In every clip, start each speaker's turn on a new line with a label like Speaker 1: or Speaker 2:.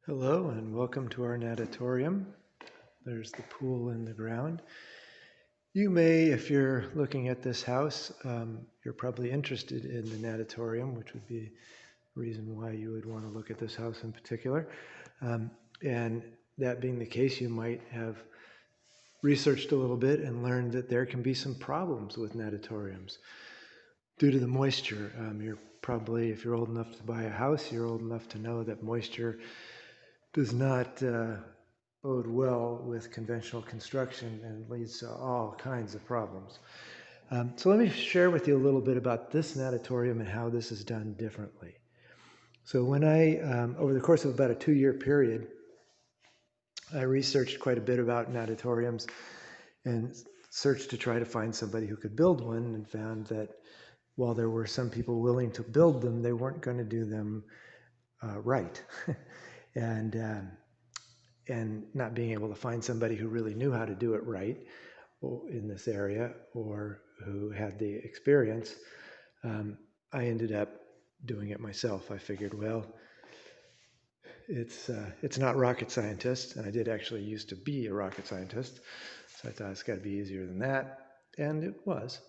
Speaker 1: Hello and welcome to our natatorium. There's the pool in the ground. You may, if you're looking at this house, you're probably interested in the natatorium, which would be a reason why you would want to look at this house in particular. And that being the case, you might have researched a little bit and learned that there can be some problems with natatoriums due to the moisture. You're probably, if you're old enough to buy a house, you're old enough to know that moisture does not bode well with conventional construction and leads to all kinds of problems. So let me share with you a little bit about this natatorium and how this is done differently. So when over the course of about a 2-year period, I researched quite a bit about natatoriums and searched to try to find somebody who could build one, and found that while there were some people willing to build them, they weren't going to do them right. and not being able to find somebody who really knew how to do it right in this area or who had the experience, I ended up doing it myself. I figured, well, it's not rocket scientist, and I did actually used to be a rocket scientist, so I thought it's got to be easier than that, and it was.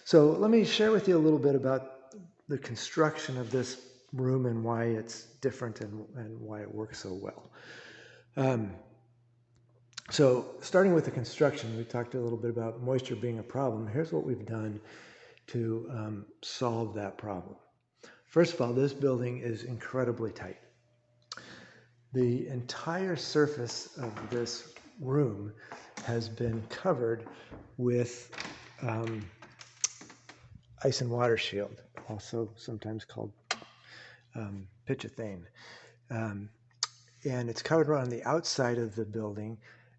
Speaker 1: So let me share with you a little bit about the construction of this room and why it's different and why it works so well. So starting with the construction, we talked a little bit about moisture being a problem. Here's what we've done to solve that problem. First of all, this building is incredibly tight. The entire surface of this room has been covered with ice and water shield, also sometimes called pitchethane. And it's covered around the outside of the building,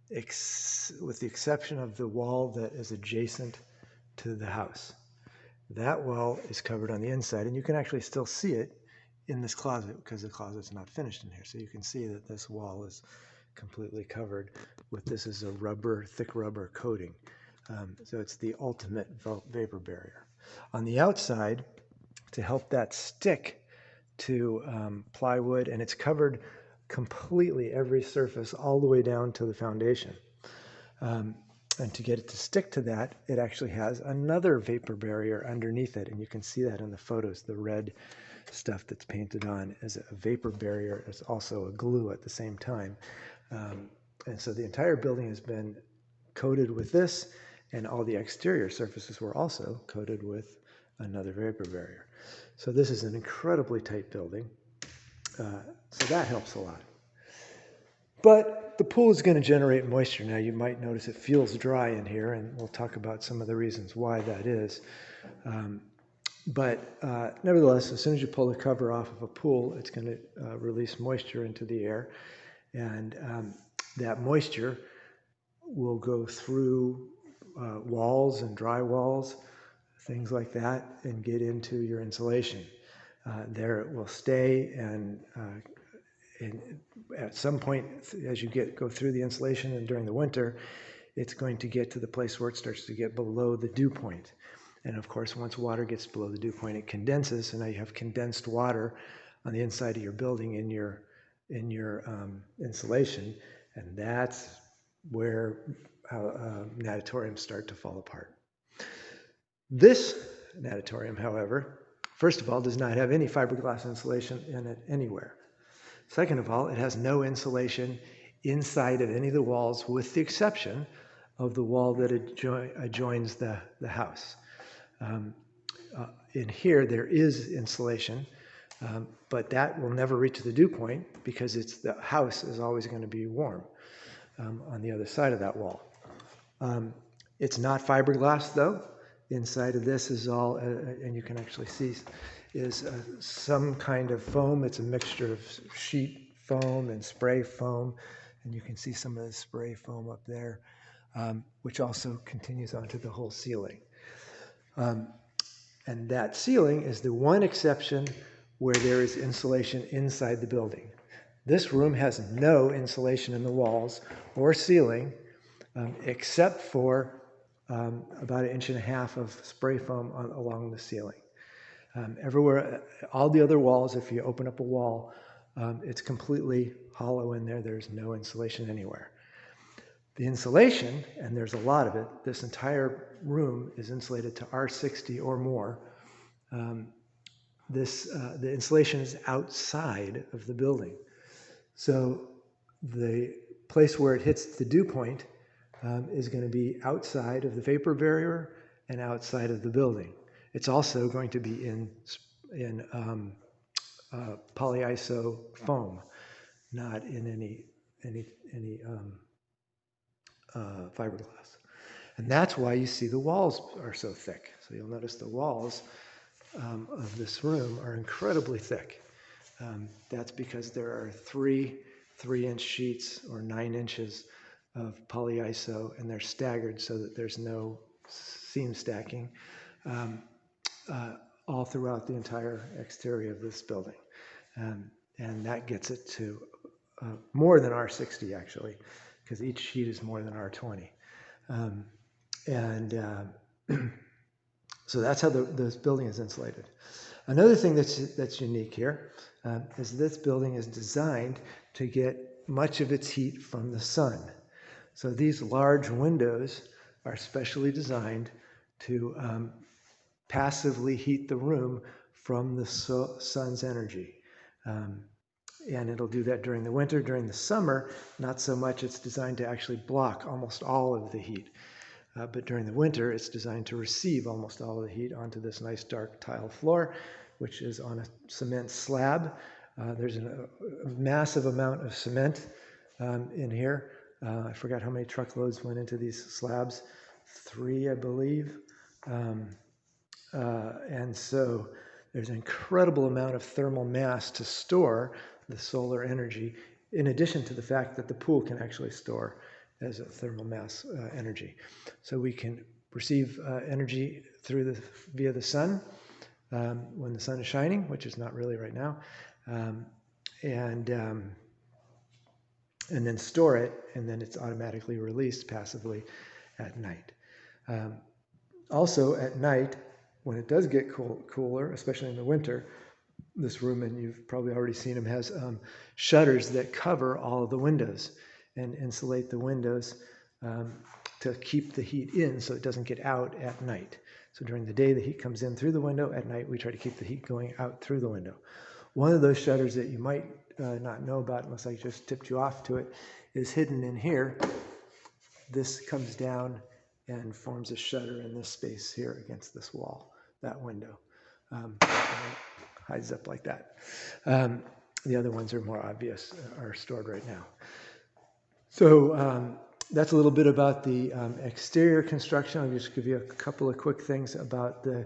Speaker 1: with the exception of the wall that is adjacent to the house. That wall is covered on the inside, and you can actually still see it in this closet because the closet's not finished in here. So you can see that this wall is completely covered with this is a thick rubber coating. So it's the ultimate vapor barrier. On the outside, to help that stick to plywood, and it's covered completely every surface all the way down to the foundation. And to get it to stick to that, it actually has another vapor barrier underneath it. And you can see that in the photos. The red stuff that's painted on is a vapor barrier. It's also a glue at the same time. And so the entire building has been coated with this, and all the exterior surfaces were also coated with another vapor barrier. So this is an incredibly tight building. So that helps a lot. But the pool is going to generate moisture. Now you might notice it feels dry in here, and we'll talk about some of the reasons why that is. But nevertheless, as soon as you pull the cover off of a pool, it's going to release moisture into the air. And that moisture will go through walls and dry walls, things like that, and get into your insulation. There it will stay, and at some point, as you go through the insulation and during the winter, it's going to get to the place where it starts to get below the dew point. And of course, once water gets below the dew point, it condenses, and now you have condensed water on the inside of your building in your insulation, and that's where natatoriums start to fall apart. This natatorium, however, first of all, does not have any fiberglass insulation in it anywhere. Second of all, it has no insulation inside of any of the walls, with the exception of the wall that adjoins the house. In here, there is insulation, but that will never reach the dew point because the house is always going to be warm on the other side of that wall. It's not fiberglass, though. Inside of this is all, and you can actually see, is some kind of foam. It's a mixture of sheet foam and spray foam, and you can see some of the spray foam up there, which also continues onto the whole ceiling. And that ceiling is the one exception where there is insulation inside the building. This room has no insulation in the walls or ceiling, except for about 1.5 inches of spray foam along the ceiling. Everywhere, all the other walls, if you open up a wall It's completely hollow in there. There's no insulation anywhere. The insulation, and there's a lot of it, this entire room is insulated to R60 or more. The insulation is outside of the building. So the place where it hits the dew point is going to be outside of the vapor barrier and outside of the building. It's also going to be in polyiso foam, not in any fiberglass. And that's why you see the walls are so thick. So you'll notice the walls of this room are incredibly thick. That's because there are three 3-inch sheets or 9 inches of polyiso, and they're staggered so that there's no seam stacking all throughout the entire exterior of this building. And that gets it to more than R60 actually, because each sheet is more than R20. So that's how this building is insulated. Another thing that's unique here is this building is designed to get much of its heat from the sun. So these large windows are specially designed to passively heat the room from the sun's energy. And it'll do that during the winter. During the summer, not so much. It's designed to actually block almost all of the heat. But during the winter, it's designed to receive almost all of the heat onto this nice dark tile floor, which is on a cement slab. There's a massive amount of cement in here. I forgot how many truckloads went into these slabs. 3, I believe. And so there's an incredible amount of thermal mass to store the solar energy, in addition to the fact that the pool can actually store as a thermal mass energy. So we can receive energy via the sun when the sun is shining, which is not really right now, and then store it, and then it's automatically released passively at night. Also at night, when it does get cooler, especially in the winter, this room, and you've probably already seen them, has shutters that cover all of the windows and insulate the windows to keep the heat in so it doesn't get out at night. So during the day, the heat comes in through the window. At night, we try to keep the heat going out through the window. One of those shutters that you might not know about unless I just tipped you off to it is hidden in here. This comes down and forms a shutter in this space here against this wall, that window. Hides up like that. The other ones are more obvious, are stored right now. So that's a little bit about the exterior construction. I'll just give you a couple of quick things about the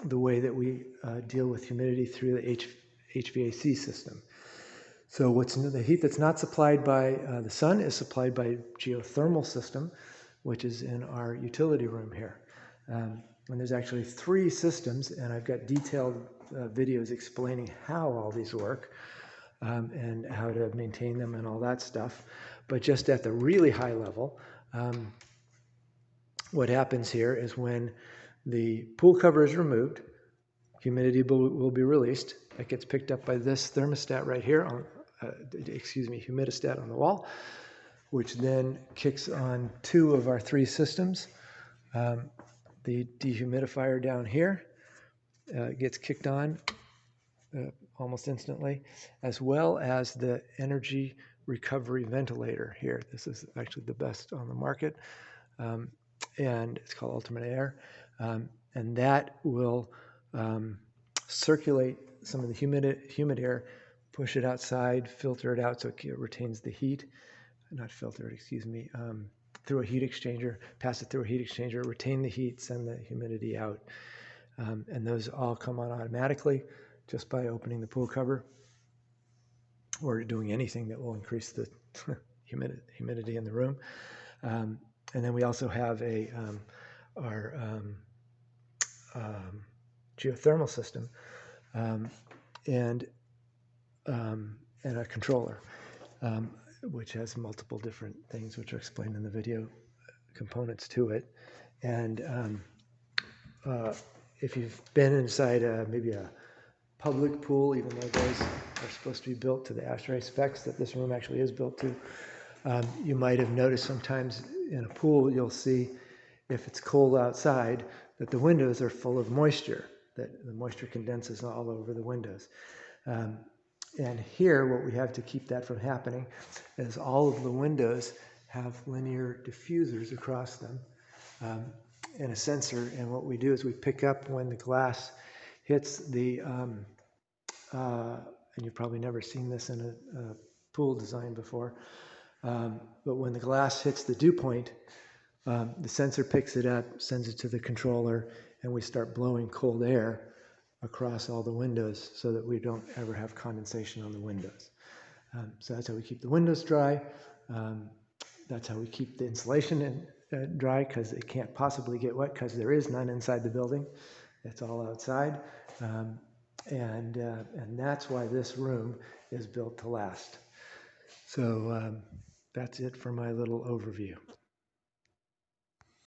Speaker 1: way that we deal with humidity through the HVAC system. So the heat that's not supplied by the sun is supplied by geothermal system, which is in our utility room here. And there's actually 3 systems, and I've got detailed videos explaining how all these work and how to maintain them and all that stuff. But just at the really high level, what happens here is when the pool cover is removed, humidity will be released. It gets picked up by this thermostat right here, humidistat on the wall, which then kicks on 2 of our 3 systems. The dehumidifier down here gets kicked on almost instantly, as well as the energy recovery ventilator here. This is actually the best on the market, and it's called Ultimate Air, and that will circulate some of the humid air, push it outside, filter it out so it retains the heat, not filter it, excuse me, through a heat exchanger, pass it through a heat exchanger, retain the heat, send the humidity out. And those all come on automatically just by opening the pool cover or doing anything that will increase the humidity in the room. And then we also have our geothermal system and a controller, which has multiple different things which are explained in the video, components to it. And if you've been inside maybe a public pool, even though those are supposed to be built to the ASHRAE specs that this room actually is built to. You might have noticed sometimes in a pool, you'll see if it's cold outside that the windows are full of moisture, that the moisture condenses all over the windows. And here, what we have to keep that from happening is all of the windows have linear diffusers across them and a sensor. And what we do is we pick up when the glass hits the, and you've probably never seen this in a pool design before, but when the glass hits the dew point, the sensor picks it up, sends it to the controller, and we start blowing cold air across all the windows so that we don't ever have condensation on the windows. So that's how we keep the windows dry. That's how we keep the insulation dry, because it can't possibly get wet because there is none inside the building. It's all outside. And that's why this room is built to last. So that's it for my little overview.